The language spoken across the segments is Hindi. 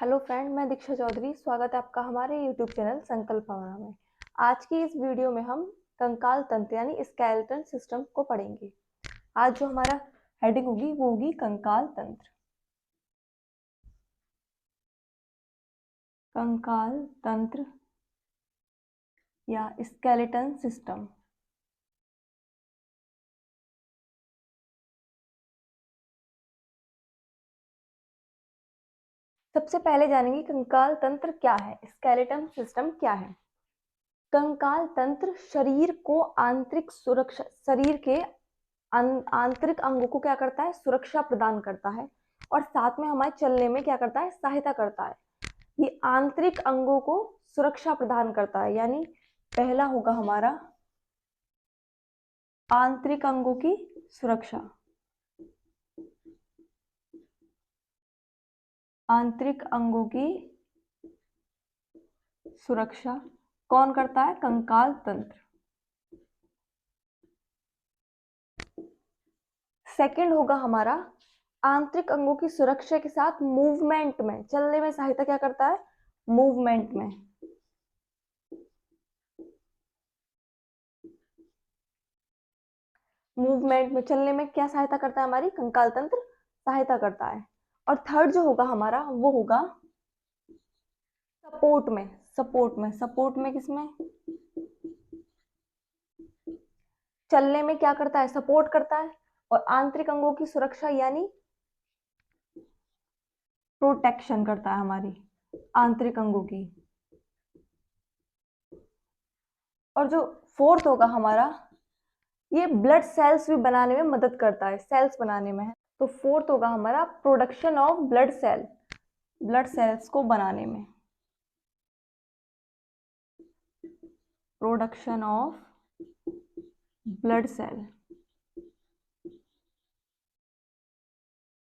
हेलो फ्रेंड, मैं दीक्षा चौधरी। स्वागत है आपका हमारे यूट्यूब चैनल संकल्प भावना में। आज की इस वीडियो में हम कंकाल तंत्र यानी स्केलेटन सिस्टम को पढ़ेंगे। आज जो हमारा हेडिंग होगी वो होगी कंकाल तंत्र। कंकाल तंत्र या स्केलेटन सिस्टम। सबसे पहले जानेंगे कंकाल तंत्र क्या है, स्केलेटन सिस्टम क्या है। कंकाल तंत्र शरीर को आंतरिक सुरक्षा, शरीर के आंतरिक अंगों को क्या करता है, सुरक्षा प्रदान करता है और साथ में हमारे चलने में क्या करता है, सहायता करता है। ये आंतरिक अंगों को सुरक्षा प्रदान करता है, यानी पहला होगा हमारा आंतरिक अंगों की सुरक्षा। आंतरिक अंगों की सुरक्षा कौन करता है, कंकाल तंत्र। सेकंड होगा हमारा आंतरिक अंगों की सुरक्षा के साथ मूवमेंट में, चलने में सहायता क्या करता है, मूवमेंट में। मूवमेंट में, चलने में क्या सहायता करता है, हमारी कंकाल तंत्र सहायता करता है। और थर्ड जो होगा हमारा वो होगा सपोर्ट में। सपोर्ट में किसमें, चलने में क्या करता है, सपोर्ट करता है। और आंतरिक अंगों की सुरक्षा यानी प्रोटेक्शन करता है हमारी आंतरिक अंगों की। और जो फोर्थ होगा हमारा, ये ब्लड सेल्स भी बनाने में मदद करता है, सेल्स बनाने में। तो फोर्थ होगा हमारा production of blood cell, blood cells को बनाने में, प्रोडक्शन ऑफ ब्लड सेल।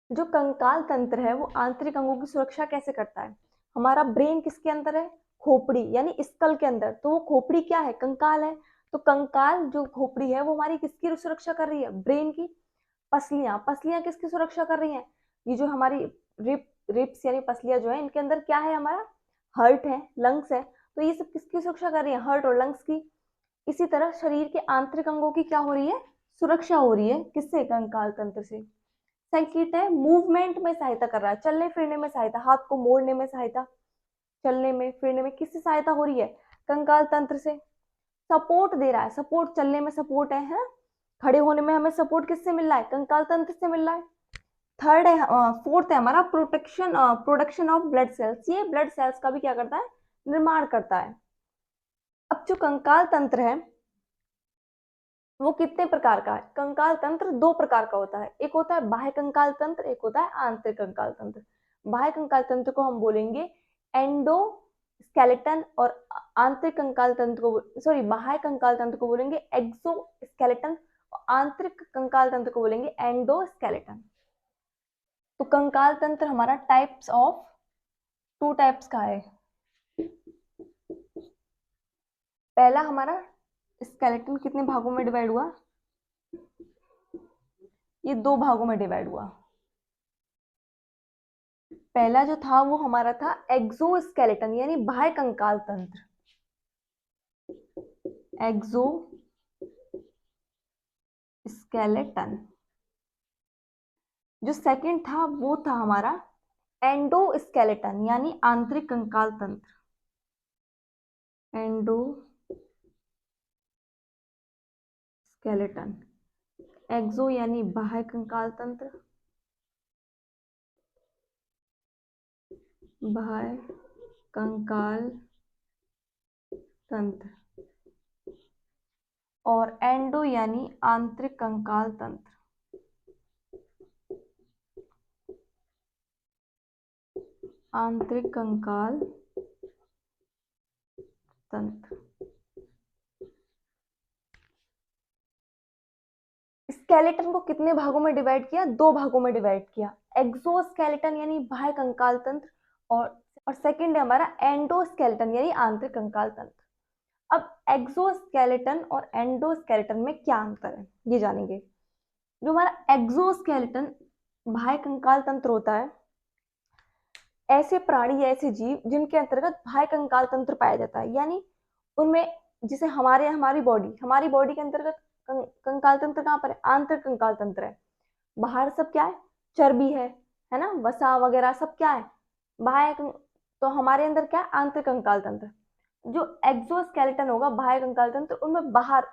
जो कंकाल तंत्र है वो आंतरिक अंगों की सुरक्षा कैसे करता है। हमारा ब्रेन किसके अंदर है, खोपड़ी यानी स्कल के अंदर। तो वो खोपड़ी क्या है, कंकाल है। तो कंकाल जो खोपड़ी है वो हमारी किसकी सुरक्षा कर रही है, ब्रेन की। पसलियां, पसलियां किसकी सुरक्षा कर रही हैं, ये जो हमारी रिप्स यानी पसलियां जो है, इनके अंदर क्या है, हमारा हार्ट है, लंग्स है। तो ये सब किसकी सुरक्षा कर रही है, हार्ट और लंग्स की। इसी तरह शरीर के आंतरिक अंगों की क्या हो रही है, सुरक्षा हो रही है, किससे, कंकाल तंत्र से। सेकंड है मूवमेंट में सहायता कर रहा है, चलने फिरने में सहायता, हाथ को मोड़ने में सहायता, चलने में फिरने में किससे सहायता हो रही है, कंकाल तंत्र से। सपोर्ट दे रहा है, सपोर्ट, चलने में सपोर्ट है, खड़े होने में हमें सपोर्ट किससे मिल रहा है, कंकाल तंत्र से मिल रहा है। थर्ड है, फोर्थ है हमारा प्रोडक्शन ऑफ ब्लड सेल्स। ये ब्लड सेल्स का भी क्या करता है, निर्माण करता है। अब जो कंकाल तंत्र है वो कितने प्रकार का है, कंकाल तंत्र दो प्रकार का होता है। एक होता है बाह्य कंकाल तंत्र, एक होता है आंतरिक कंकाल तंत्र। बाह्य कंकाल तंत्र को हम बोलेंगे एंडो स्केलेटन, और आंतरिक कंकाल तंत्र को, सॉरी, बाह्य कंकाल तंत्र को बोलेंगे एक्सो स्केलेटन, और आंतरिक कंकाल तंत्र को बोलेंगे एंडो स्केलेटन। तो कंकाल तंत्र हमारा टाइप्स ऑफ, टू टाइप्स का है। पहला हमारा स्केलेटन कितने भागों में डिवाइड हुआ, ये दो भागों में डिवाइड हुआ। पहला जो था वो हमारा था एक्सोस्केलेटन यानी बाह्य कंकाल तंत्र, एक्सो स्केलेटन। जो सेकंड था वो था हमारा एंडोस्केलेटन यानी आंतरिक कंकाल तंत्र, एंडो स्केलेटन। एक्सो यानी बाह्य कंकाल तंत्र, बाह्य कंकाल तंत्र, और एंडो यानी आंतरिक कंकाल तंत्र, आंतरिक कंकाल तंत्र। स्केलेटन को कितने भागों में डिवाइड किया, दो भागों में डिवाइड किया। एक्सोस्केलेटन यानी बाह्य कंकाल तंत्र, और सेकंड है हमारा एंडोस्केलेटन यानी आंतरिक कंकाल तंत्र। अब एक्सोस्केलेटन और एंडोस्केलेटन में क्या अंतर है ये जानेंगे। जो हमारा एक्सोस्केलेटन बाह्य कंकाल तंत्र होता है, ऐसे प्राणी या ऐसे जीव जिनके अंतर्गत बाह्य कंकाल तंत्र पाया जाता है, यानी उनमें, जैसे हमारी बॉडी के अंतर्गत कंकाल तंत्र कहाँ पर है? आंतरिक कंकाल तंत्र है। बाहर सब क्या है? चर्बी है ना, वसा वगैरह सब क्या है? बाह्य तो हमारे अंदर क्या है? आंतरिक कंकाल तंत्र। जो एक्सोस्केलेटन होगा, बाह्य कंकाल तंत्र, उनमें बाहर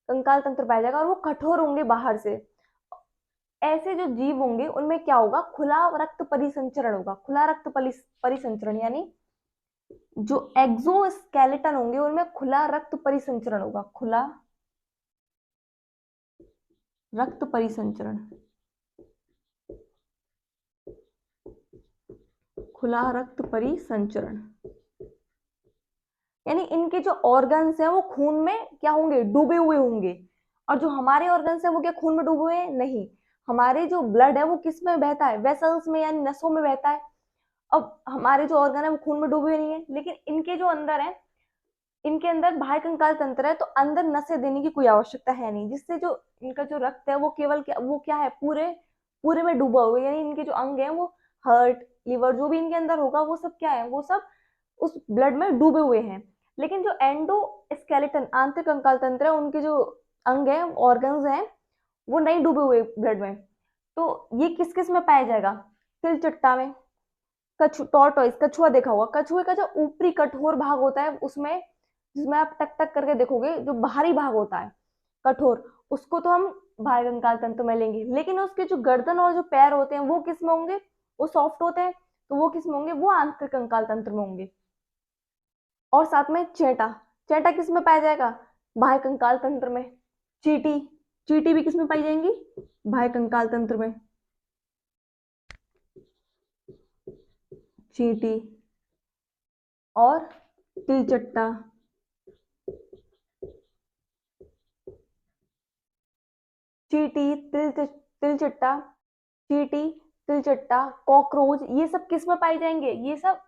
कंकाल तंत्र पाया जाएगा और वो कठोर होंगे बाहर से। ऐसे जो जीव होंगे उनमें क्या होगा? खुला रक्त परिसंचरण होगा। खुला रक्त परिसंचरण यानी जो एक्सोस्केलेटन होंगे उनमें खुला रक्त परिसंचरण होगा। खुला रक्त परिसंचरण, खुला रक्त परिसंचरण यानी इनके जो ऑर्गन्स हैं वो खून में क्या होंगे? डूबे हुए होंगे। और जो हमारे ऑर्गन्स हैं वो क्या खून में डूबे हुए हैं? नहीं। हमारे जो ब्लड है वो किस में बहता है? वेसल्स में, यानी नसों में बहता है। अब हमारे जो ऑर्गन है वो खून में डूबे हुए नहीं है, लेकिन इनके जो अंदर है, इनके अंदर बाह्य कंकाल तंत्र है, तो अंदर नसें देने की कोई आवश्यकता है नहीं, जिससे जो इनका जो रक्त है वो केवल वो क्या है? पूरे पूरे में डूबा हुआ है। यानी इनके जो अंग है वो हार्ट, लिवर, जो भी इनके अंदर होगा वो सब क्या है? वो सब उस ब्लड में डूबे हुए हैं। लेकिन जो एंडोस्केलेटन, आंतरिक कंकाल तंत्र है, उनके जो अंग है, ऑर्गन्स हैं, वो नहीं डूबे हुए ब्लड में। तो ये किस किस में पाया जाएगा? तिलचट्टा में, टॉर्टोइस, कछुआ देखा होगा, कछुए का जो ऊपरी कठोर भाग होता है उसमें, जिसमें आप टक टक करके देखोगे, जो बाहरी भाग होता है कठोर, उसको तो हम बाह्य कंकाल तंत्र में लेंगे। लेकिन उसके जो गर्दन और जो पैर होते हैं वो किस में होंगे? वो सॉफ्ट होते हैं, तो वो किस में होंगे? वो आंतरिक कंकाल तंत्र में होंगे। और साथ में चेटा, चेटा किस में पाया जाएगा? बाह्य कंकाल तंत्र में। चीटी, चीटी भी किस में पाई जाएंगी? बाह्य कंकाल तंत्र में। चीटी और तिलचट्टा, चीटी, तिलचट्टा, चीटी, तिलचट्टा, कॉकरोच, ये सब किस में पाए जाएंगे? ये सब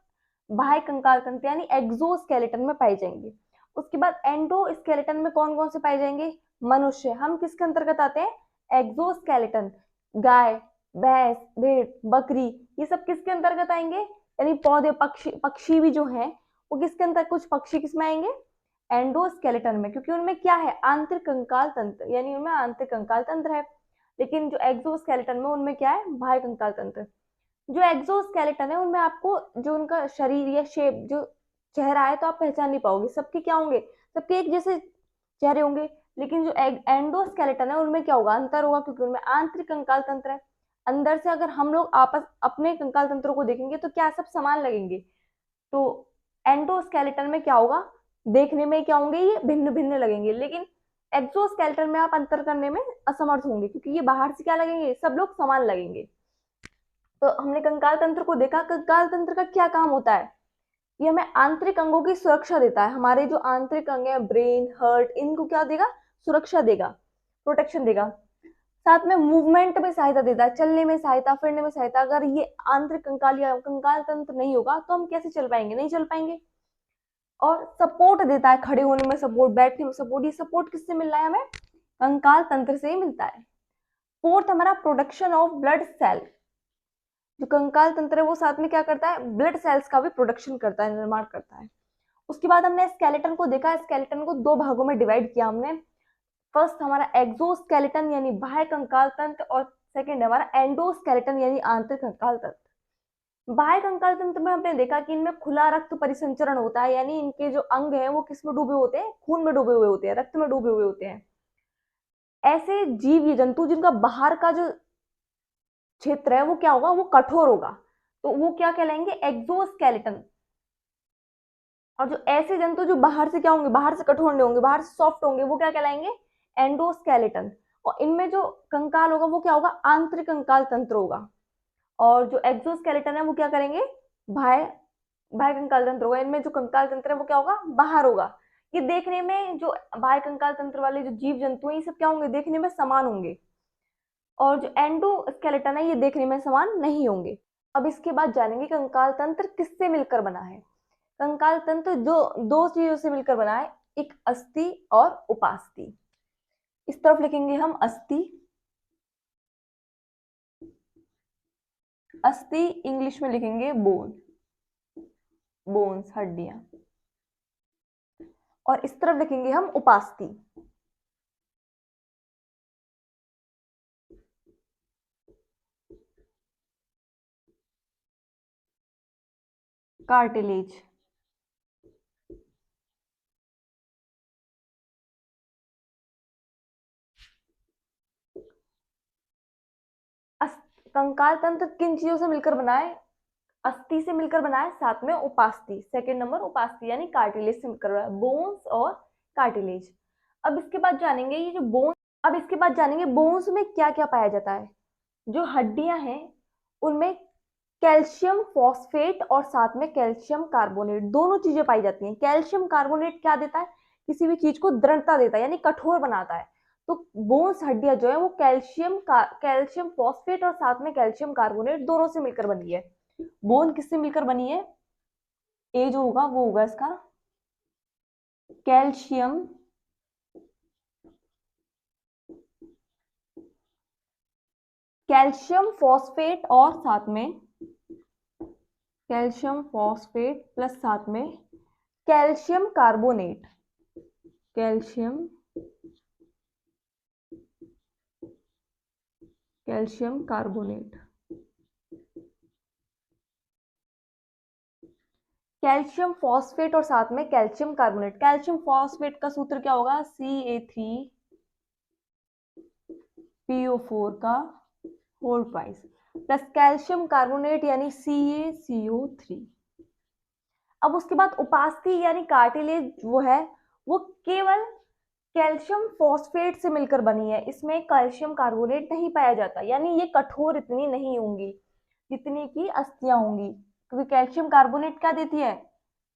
बाह्य कंकाल तंत्र यानी एक्सोस्केलेटन में पाए जाएंगे। उसके बाद एंडोस्केलेटन में कौन कौन से पाए जाएंगे? मनुष्य, हम किसके अंतर्गत आते हैं? एक्सोस्केलेटन। गाय, भैंस, भेड़, बकरी, ये सब किसके अंतर्गत आएंगे? यानी पौधे, पक्षी, पक्षी भी जो है वो किसके अंतर, कुछ पक्षी किस में आएंगे? एंडोस्केलेटन में, क्योंकि उनमें क्या है? आंतरिक कंकाल तंत्र, यानी उनमें आंतरिक कंकाल तंत्र है। लेकिन जो एक्सोस्केलेटन में, उनमें क्या है? बाह्य कंकाल तंत्र। जो एक्सोस्केलेटन है उनमें आपको जो उनका शरीर या शेप, जो चेहरा है, तो आप पहचान नहीं पाओगे। सबके क्या होंगे? सबके एक जैसे चेहरे होंगे। लेकिन जो एंडोस्केलेटन है उनमें क्या होगा? अंतर होगा, क्योंकि उनमें आंतरिक कंकाल तंत्र है। अंदर से अगर हम लोग आपस अपने कंकाल तंत्रों को देखेंगे तो क्या सब समान लगेंगे? तो एंडोस्केलेटन में क्या होगा? देखने में क्या होंगे? ये भिन्न भिन्न लगेंगे। लेकिन एक्सोस्केलेटन में आप अंतर करने में असमर्थ होंगे, क्योंकि ये बाहर से क्या लगेंगे? सब लोग समान लगेंगे। तो हमने कंकाल तंत्र को देखा। कंकाल तंत्र का क्या काम होता है? ये हमें आंतरिक अंगों की सुरक्षा देता है। हमारे जो आंतरिक अंग है, ब्रेन, हार्ट, इनको क्या देगा? सुरक्षा देगा, प्रोटेक्शन देगा। साथ में मूवमेंट में सहायता देता है, चलने में सहायता, फिरने में सहायता। अगर ये आंतरिक कंकाल या कंकाल तंत्र नहीं होगा तो हम कैसे चल पाएंगे? नहीं चल पाएंगे। और सपोर्ट देता है, खड़े होने में सपोर्ट, बैठने में सपोर्ट। ये सपोर्ट किससे मिल रहा है हमें? कंकाल तंत्र से ही मिलता है। फोर्थ हमारा प्रोडक्शन ऑफ ब्लड सेल। जो कंकाल तंत्र है वो साथ में क्या करता है? ब्लड सेल्स का भी प्रोडक्शन करता है, निर्माण करता है। उसके बाद हमने स्केलेटन को देखा। स्केलेटन को दो भागों में डिवाइड किया हमने। फर्स्ट हमारा एक्सोस्केलेटन यानी बाह्य कंकाल तंत्र, और सेकंड हमारा एंडोस्केलेटन यानी आंतरिक कंकाल तंत्र। बाह्य कंकाल तंत्र में हमने देखा कि इनमें खुला रक्त परिसंचरण होता है, यानी इनके जो अंग हैं वो किस में डूबे होते हैं? खून में डूबे हुए होते हैं, रक्त में डूबे हुए होते हैं। ऐसे जीव या जंतु जिनका बाहर का जो क्षेत्र है वो क्या होगा? वो कठोर होगा, तो वो क्या कहलाएंगे? एक्सोस्केलेटन। और जो ऐसे जंतु जो बाहर से क्या होंगे? बाहर से कठोर नहीं होंगे, बाहर से सॉफ्ट होंगे, वो क्या कहलाएंगे? एंडोस्केलेटन। और इनमें जो कंकाल होगा वो क्या होगा? आंतरिक कंकाल तंत्र होगा। और जो एक्सोस्केलेटन है वो क्या करेंगे? बाह्य बाह्य कंकाल तंत्र होगा। इनमें जो कंकाल तंत्र है वो क्या होगा? बाहर होगा। ये देखने में, जो बाह्य कंकाल तंत्र वाले जो जीव जंतु हैं, ये सब क्या होंगे? देखने में समान होंगे। और जो एंडोस्केलेटन है ये देखने में समान नहीं होंगे। अब इसके बाद जानेंगे कंकाल तंत्र किससे मिलकर बना है। कंकाल तंत्र जो दो चीजों से मिलकर बना है, एक अस्थि और उपास्थि। इस तरफ लिखेंगे हम अस्थि अस्थि इंग्लिश में लिखेंगे बोन, बोन्स हड्डियां, और इस तरफ लिखेंगे हम उपास्थि। कार्टिलेज। कंकाल तंत्र किन चीजों से मिलकर बना है? अस्थि से मिलकर बना है, साथ में उपास्थि, सेकंड नंबर उपास्थि यानी कार्टिलेज से मिलकर बना है, बोन्स और कार्टिलेज। अब इसके बाद जानेंगे ये जो बोन, अब इसके बाद जानेंगे बोन्स में क्या क्या पाया जाता है। जो हड्डियां हैं उनमें कैल्शियम फॉस्फेट और साथ में कैल्शियम कार्बोनेट दोनों चीजें पाई जाती हैं। कैल्शियम कार्बोनेट क्या देता है? किसी भी चीज को दृढ़ता देता है, यानी कठोर बनाता है। तो बोन्स हड्डियां जो है वो कैल्शियम फॉस्फेट और साथ में कैल्शियम कार्बोनेट दोनों से मिलकर बनी है। बोन किससे मिलकर बनी है? ए जो होगा वो होगा इसका कैल्शियम कैल्शियम फॉस्फेट और साथ में कैल्शियम फॉस्फेट प्लस साथ में calcium carbonate, calcium carbonate. Calcium phosphate और साथ में कैल्शियम कार्बोनेट। कैल्शियम फॉस्फेट का सूत्र क्या होगा? Ca3PO4 का whole twice plus calcium carbonate यानी CaCO3। अब उसके बाद उपास्थि यानी कार्टिलेज वो है, वो केवल कैल्शियम फॉस्फेट से मिलकर बनी है, इसमें कैल्शियम कार्बोनेट नहीं पाया जाता, यानी ये कठोर इतनी नहीं होंगी जितनी की अस्थियां होंगी, क्योंकि कैल्शियम कार्बोनेट क्या देती है?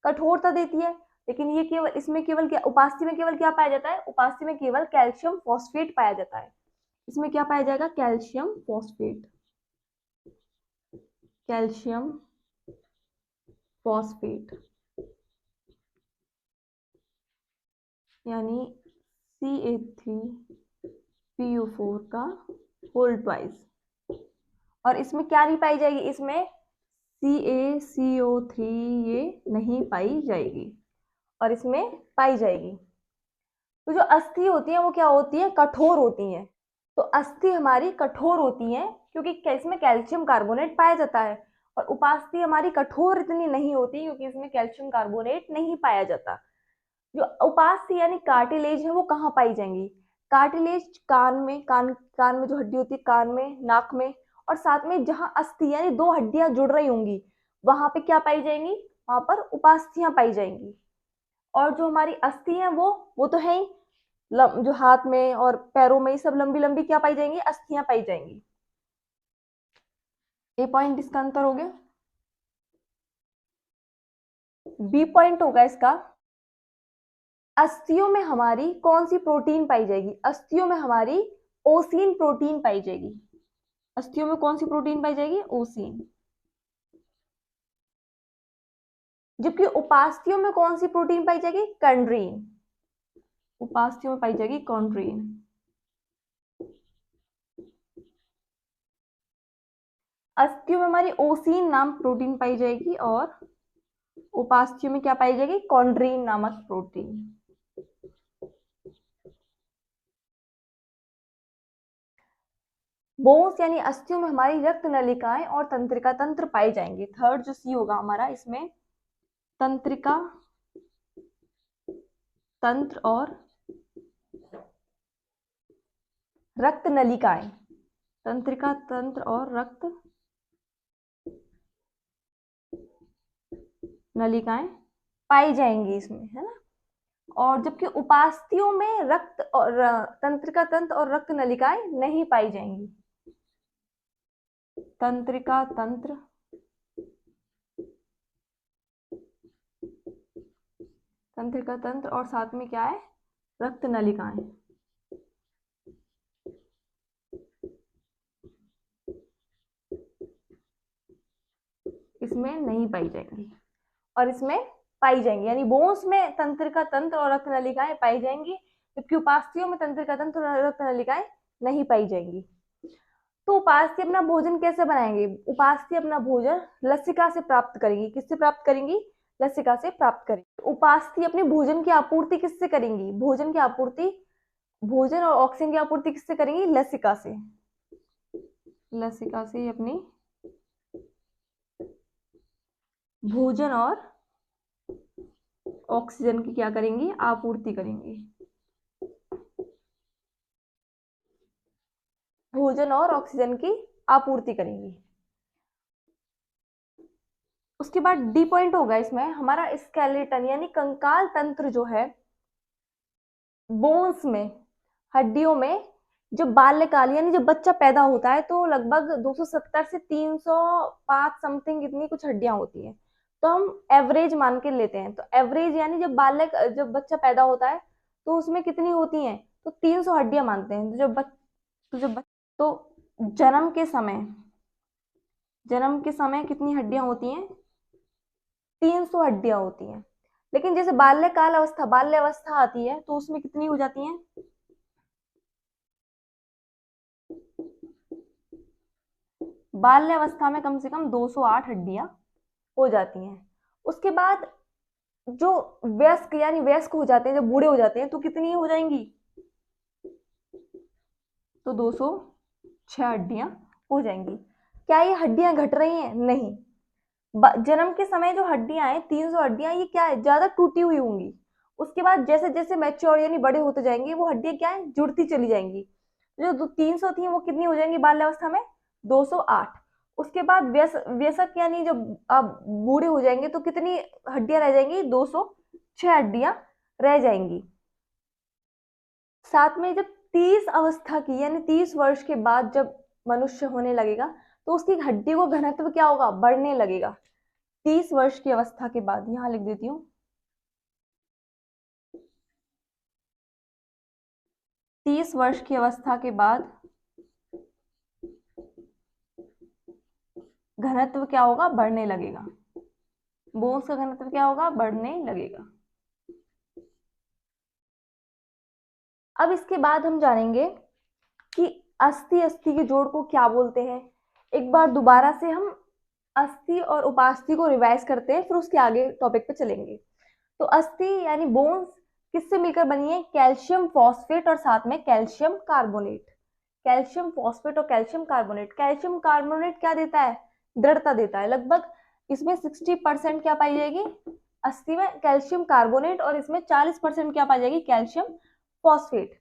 कठोरता देती है। लेकिन ये केवल इसमें केवल क्या, उपास्थि में केवल क्या पाया जाता है? उपास्थि में केवल कैल्शियम फॉस्फेट पाया जाता है। इसमें क्या पाया जाएगा? कैल्शियम फॉस्फेट, कैल्शियम फॉस्फेट यानी Ca3PO4 का होल ट्वाइस। और इसमें क्या नहीं पाई जाएगी? इसमें CaCO3 ये नहीं पाई जाएगी, और इसमें पाई जाएगी। तो जो अस्थि होती है वो क्या होती है? कठोर होती है। तो अस्थि हमारी कठोर होती है क्योंकि इसमें कैल्शियम कार्बोनेट पाया जाता है, और उपास्थि हमारी कठोर इतनी नहीं होती क्योंकि इसमें कैल्शियम कार्बोनेट नहीं पाया जाता। जो उपास्थि यानी कार्टिलेज है वो कहाँ पाई जाएंगी? कार्टिलेज कान में, कान में जो हड्डी होती है, कान में, नाक में, और साथ में जहां अस्थि यानी दो हड्डियां जुड़ रही होंगी वहां पे क्या पाई जाएंगी? वहां पर उपास्थियां पाई जाएंगी। और जो हमारी अस्थि है वो तो है ही, जो हाथ में और पैरों में सब लंबी लंबी क्या पाई जाएंगी? अस्थियां पाई जाएंगी। ए पॉइंट इसका आंसर हो गया। बी पॉइंट होगा इसका, अस्थियों में हमारी कौन सी प्रोटीन पाई जाएगी? अस्थियों में हमारी ओसीन प्रोटीन पाई जाएगी। अस्थियों में कौन सी प्रोटीन पाई जाएगी? ओसीन। जबकि उपास्थियों में कौन सी प्रोटीन पाई जाएगी? कंड्रीन। उपास्थियों में पाई जाएगी कॉन्ड्रीन। अस्थियों में हमारी ओसीन नाम प्रोटीन पाई जाएगी, और उपास्थियों में क्या पाई जाएगी? कॉन्ड्रीन नामक प्रोटीन। बोन्स यानी अस्थियों में हमारी रक्त नलिकाएं और तंत्रिका तंत्र पाए जाएंगे। थर्ड जो सी होगा हमारा, इसमें तंत्रिका तंत्र और रक्त नलिकाएं, तंत्रिका तंत्र और रक्त नलिकाएं पाई जाएंगी इसमें, है ना। और जबकि उपास्थियों में रक्त और तंत्रिका तंत्र और रक्त नलिकाएं नहीं पाई जाएंगी। तंत्रिका तंत्र, तंत्रिका तंत्र और साथ में क्या है? रक्त नलिकाएं। इसमें नहीं पाई जाएंगी, और इसमें पाई जाएंगी, यानी बोन्स में तंत्रिका तंत्र और रक्त नलिकाएं पाई जाएंगी, जबकि उपास्थियों में तंत्रिका तंत्र और रक्त नलिकाएं नहीं पाई जाएंगी। तो उपास्थि अपना भोजन कैसे बनाएंगे? उपास्थि अपना भोजन लसिका से प्राप्त करेंगी। किससे प्राप्त करेंगी? लसिका से प्राप्त करेंगी। उपास्थि अपने भोजन की आपूर्ति किससे करेंगी? भोजन की आपूर्ति, भोजन और ऑक्सीजन की आपूर्ति किससे करेंगी? लसिका से। लसिका से अपनी भोजन और ऑक्सीजन की क्या करेंगी? आपूर्ति करेंगी। भोजन और ऑक्सीजन की आपूर्ति करेंगी। उसके बाद डी पॉइंट होगा इसमें हमारा स्केलेटन यानी कंकाल तंत्र जो है, बोन्स में, हड्डियों में, जो बाल्यकाल यानी जब बच्चा पैदा होता है तो लगभग 270 से 305 समथिंग इतनी कुछ हड्डियां होती हैं। तो हम एवरेज मान के लेते हैं। तो एवरेज यानी जब बच्चा पैदा होता है तो उसमें कितनी होती हैं? तो 300 हड्डियां मानते हैं। तो जन्म के समय कितनी हड्डियां होती हैं? 300 हड्डियां होती हैं। लेकिन जैसे बाल्य अवस्था आती है तो उसमें कितनी हो जाती हैं? बाल्य अवस्था में कम से कम 208 हड्डियां हो जाती हैं। उसके बाद जो वयस्क हो जाते हैं, जब बूढ़े हो जाते हैं तो कितनी हो जाएंगी? तो 206 हड्डियां हो जाएंगी। क्या ये हड्डियां घट रही हैं? नहीं। जन्म के समय जो हड्डियां हैं, 300 हड्डियां, ये क्या है? ज्यादा टूटी हुई होंगी। उसके बाद जैसे जैसे मैच्योर यानी बड़े होते जाएंगे वो हड्डियां क्या है? जुड़ती चली जाएंगी। जो 300 थी वो कितनी हो जाएंगी बाल्यावस्था में? 208। उसके बाद व्यसक यानी जब आप बूढ़े हो जाएंगे तो कितनी हड्डियां रह जाएंगी? 206 हड्डियां रह जाएंगी। साथ में जब 30 अवस्था की यानी 30 वर्ष के बाद जब मनुष्य होने लगेगा तो उसकी हड्डी को घनत्व क्या होगा? बढ़ने लगेगा। 30 वर्ष की अवस्था के बाद, यहां लिख देती हूँ, 30 वर्ष की अवस्था के बाद घनत्व क्या होगा? बढ़ने लगेगा। बोन्स का घनत्व क्या होगा? बढ़ने लगेगा। अब इसके बाद हम जानेंगे कि अस्थि अस्थि के जोड़ को क्या बोलते हैं। एक बार दोबारा से हम अस्थि और उपास्थि को रिवाइज करते हैं, फिर उसके आगे टॉपिक पे चलेंगे। तो अस्थि यानी बोन्स किससे मिलकर बनी है? कैल्शियम फॉस्फेट और साथ में कैल्शियम कार्बोनेट। कैल्शियम फॉस्फेट और कैल्शियम कार्बोनेट। कैल्शियम कार्बोनेट क्या देता है? दृढ़ता देता है। लगभग इसमें 60% क्या पाई जाएगी? अस्थि में कैल्शियम कार्बोनेट, और इसमें 40% क्या पाई जाएगी? Calcium phosphate.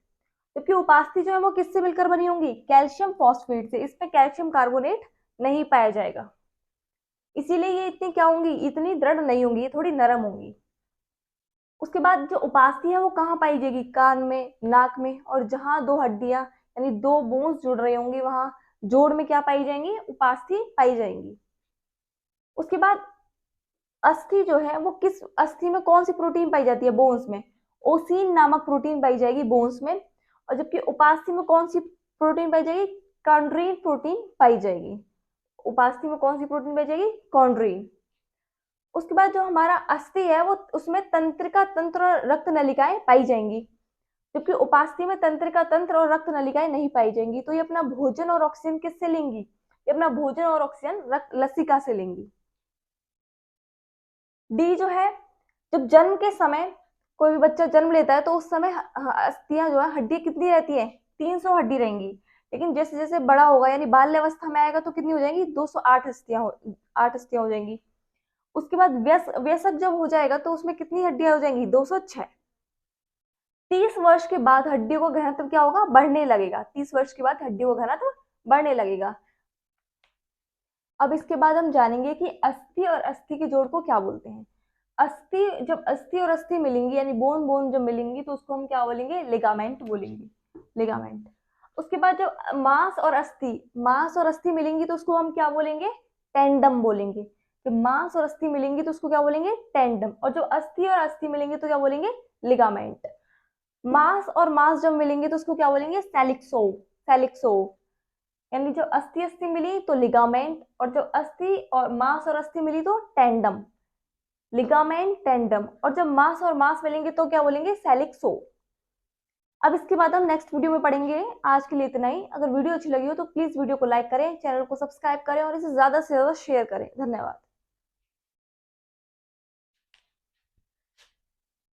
जबकि उपास्थि जो है वो किससे मिलकर बनी होंगी? कैल्शियम फॉस्फेट से। इसमें कैल्शियम कार्बोनेट नहीं पाया जाएगा, इसीलिए ये इतनी क्या होंगी? इतनी दृढ़ नहीं होंगी, ये थोड़ी नरम होंगी। उसके बाद जो उपास्थि है वो कहाँ पाई जाएगी? कान में, नाक में, और जहां दो हड्डियां यानी दो बोन्स जुड़ रही होंगी वहां जोड़ में क्या पाई जाएंगी? उपास्थि पाई जाएंगी। उसके बाद अस्थि जो है वो किस अस्थि में कौन सी प्रोटीन पाई जाती है? बोन्स में ओसीन नामक प्रोटीन पाई जाएगी बोन्स में। और जबकि उपास्थि में कौन सी प्रोटीन पाई जाएगी? कॉन्ड्रीन प्रोटीन पाई जाएगी। उपास्थि में कौन सी प्रोटीन पाई जाएगी? कॉन्ड्रीन। उसके बाद जो हमारा अस्थि है वो उसमें तंत्रिका तंत्र और रक्त नलिकाएं पाई जाएंगी, जबकि उपास्थि में तंत्रिका तंत्र और रक्त नलिकाएं नहीं पाई जाएंगी। तो ये अपना भोजन और ऑक्सीजन किससे लेंगी? ये अपना भोजन और ऑक्सीजन रक्त लसिका से लेंगी। डी जो है, जब जन्म के समय कोई भी बच्चा जन्म लेता है तो उस समय अस्थियां जो है, हड्डी कितनी रहती है? 300 हड्डी रहेंगी। लेकिन जैसे जैसे बड़ा होगा यानी बाल्य अवस्था में आएगा तो कितनी हो जाएंगी? 208 8 अस्थियां हो जाएंगी। उसके बाद व्यस्क जब हो जाएगा तो उसमें कितनी हड्डियां हो जाएंगी? 206। 30 वर्ष के बाद हड्डियों का घनत्व क्या होगा? बढ़ने लगेगा। 30 वर्ष के बाद हड्डियों का घनत्व बढ़ने लगेगा। अब इसके बाद हम जानेंगे कि अस्थि और अस्थि के जोड़ को क्या बोलते हैं। जब अस्थि और अस्थि मिलेंगी यानी बोन बोन जब मिलेंगी तो उसको हम क्या बोलेंगे? लिगामेंट बोलेंगे। लिगामेंट। उसके बाद जब मांस और अस्थि मिलेंगी तो उसको हम क्या बोलेंगे? टेंडम बोलेंगे। जब मांस और अस्थि मिलेंगी तो उसको क्या बोलेंगे? टेंडम। और जब अस्थि और अस्थि मिलेंगे तो क्या बोलेंगे? लिगामेंट। मांस जब मिलेंगे तो उसको क्या बोलेंगे? सेलिक्सो। यानी जब अस्थि अस्थि मिली तो लिगामेंट, और जब अस्थि और अस्थि मिली तो टेंडम। Ligament, tandem. और जब मांस और मांस मिलेंगे तो क्या बोलेंगे? सेलिक्सो। अब इसके बाद हम नेक्स्ट वीडियो में पढ़ेंगे। आज के लिए इतना ही। अगर वीडियो अच्छी लगी हो तो प्लीज वीडियो को लाइक करें, चैनल को सब्सक्राइब करें और इसे ज्यादा से ज्यादा शेयर करें। धन्यवाद।